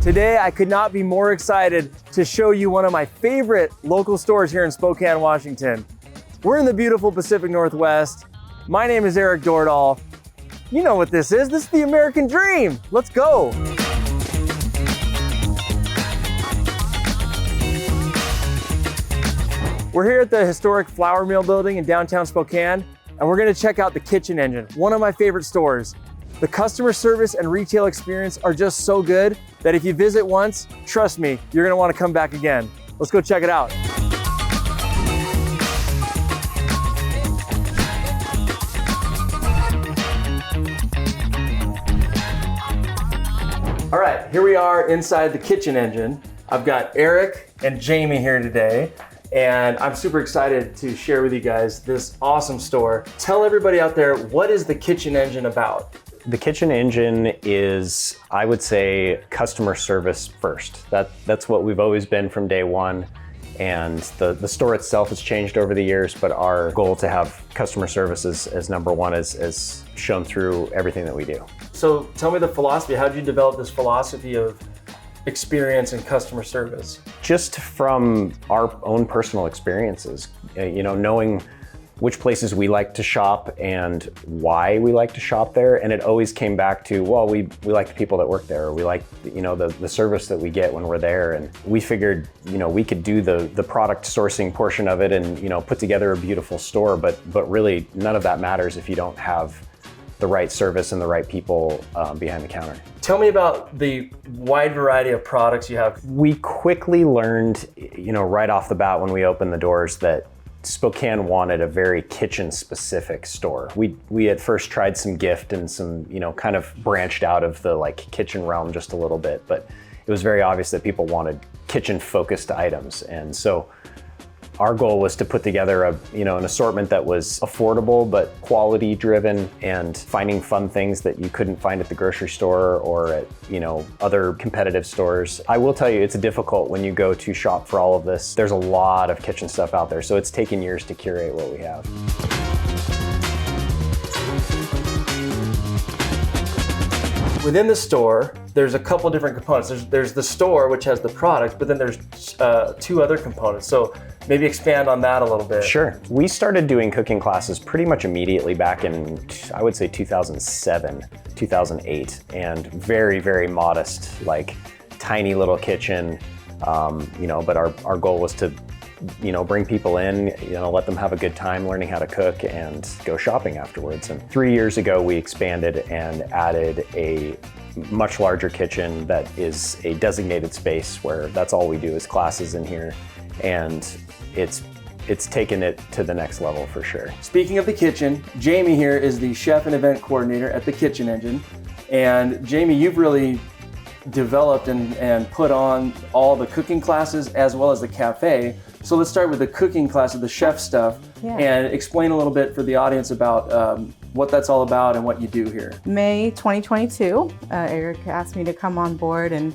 Today, I could not be more excited to show you one of my favorite local stores here in Spokane, Washington. We're in the beautiful Pacific Northwest. My name is Eric Dordahl. You know what this is. This is the American dream. Let's go. We're here at the historic flour mill building in downtown Spokane, and we're gonna check out the Kitchen Engine, one of my favorite stores. The customer service and retail experience are just so good that if you visit once, trust me, you're gonna wanna come back again. Let's go check it out. All right, here we are inside the Kitchen Engine. I've got Eric and Jamie here today, and I'm super excited to share with you guys this awesome store. Tell everybody out there, what is the Kitchen Engine about? The Kitchen Engine is, I would say, customer service first. That's what we've always been from day one. And the store itself has changed over the years, but our goal to have customer service as number one is shown through everything that we do. So tell me the philosophy. How did you develop this philosophy of experience and customer service? Just from our own personal experiences, knowing which places we like to shop and why we like to shop there. And it always came back to, well, we like the people that work there, or we like, the service that we get when we're there. And we figured, we could do the product sourcing portion of it and, put together a beautiful store, but really none of that matters if you don't have the right service and the right people behind the counter. Tell me about the wide variety of products you have. We quickly learned, right off the bat when we opened the doors that Spokane wanted a very kitchen-specific store. We at first tried some gift and some, kind of branched out of the kitchen realm just a little bit, but it was very obvious that people wanted kitchen-focused items. And so our goal was to put together an assortment that was affordable but quality driven, and finding fun things that you couldn't find at the grocery store or at other competitive stores. I will tell you, it's difficult when you go to shop for all of this. There's a lot of kitchen stuff out there, so it's taken years to curate what we have. Within the store, there's a couple different components. There's the store, which has the product, but then there's two other components. So maybe expand on that a little bit. Sure. We started doing cooking classes pretty much immediately back in, I would say 2007, 2008, and very, very modest, tiny little kitchen, but our goal was to bring people in, let them have a good time learning how to cook and go shopping afterwards. And 3 years ago, we expanded and added a much larger kitchen that is a designated space where that's all we do is classes in here. And it's taken it to the next level for sure. Speaking of the kitchen, Jamie here is the chef and event coordinator at the Kitchen Engine. And Jamie, you've really developed and put on all the cooking classes as well as the cafe. So let's start with the cooking class of the chef stuff, and explain a little bit for the audience about what that's all about and what you do here. May 2022, Eric asked me to come on board and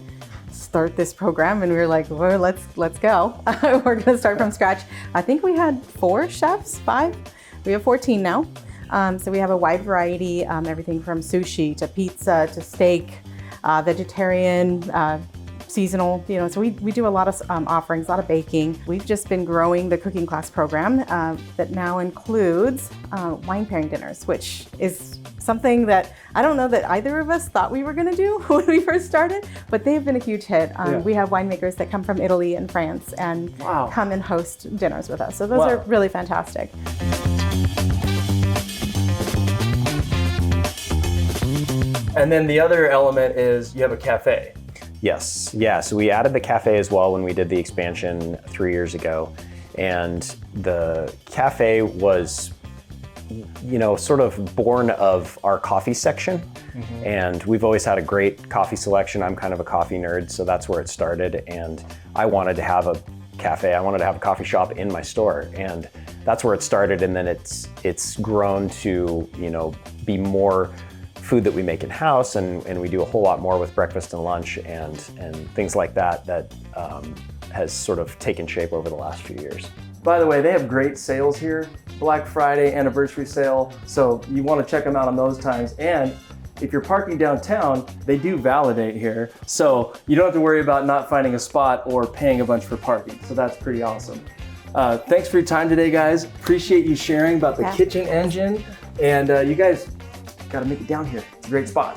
start this program, and we were like, well, let's go. We're gonna start from scratch. I think we had 4 chefs, 5. We have 14 now. So we have a wide variety, everything from sushi to pizza to steak, vegetarian, seasonal, so we do a lot of offerings, a lot of baking. We've just been growing the cooking class program that now includes wine pairing dinners, which is something that I don't know that either of us thought we were gonna do when we first started, but they've been a huge hit. We have winemakers that come from Italy and France and come and host dinners with us. So those are really fantastic. And then the other element is you have a cafe. Yes, yeah, so we added the cafe as well when we did the expansion 3 years ago. And the cafe was, sort of born of our coffee section. Mm-hmm. And we've always had a great coffee selection. I'm kind of a coffee nerd, so that's where it started. And I wanted to have a cafe. I wanted to have a coffee shop in my store. And that's where it started. And then it's grown to, be more food that we make in-house, and we do a whole lot more with breakfast and lunch and things like that has sort of taken shape over the last few years. By the way, they have great sales here, Black Friday, anniversary sale, so you want to check them out on those times. And if you're parking downtown, they do validate here. So you don't have to worry about not finding a spot or paying a bunch for parking. So that's pretty awesome. Thanks for your time today, guys. Appreciate you sharing about the kitchen engine. And you guys gotta make it down here. It's a great spot.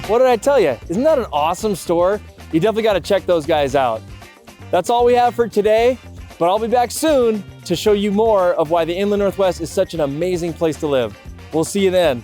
What did I tell you? Isn't that an awesome store? You definitely gotta check those guys out. That's all we have for today, but I'll be back soon to show you more of why the Inland Northwest is such an amazing place to live. We'll see you then.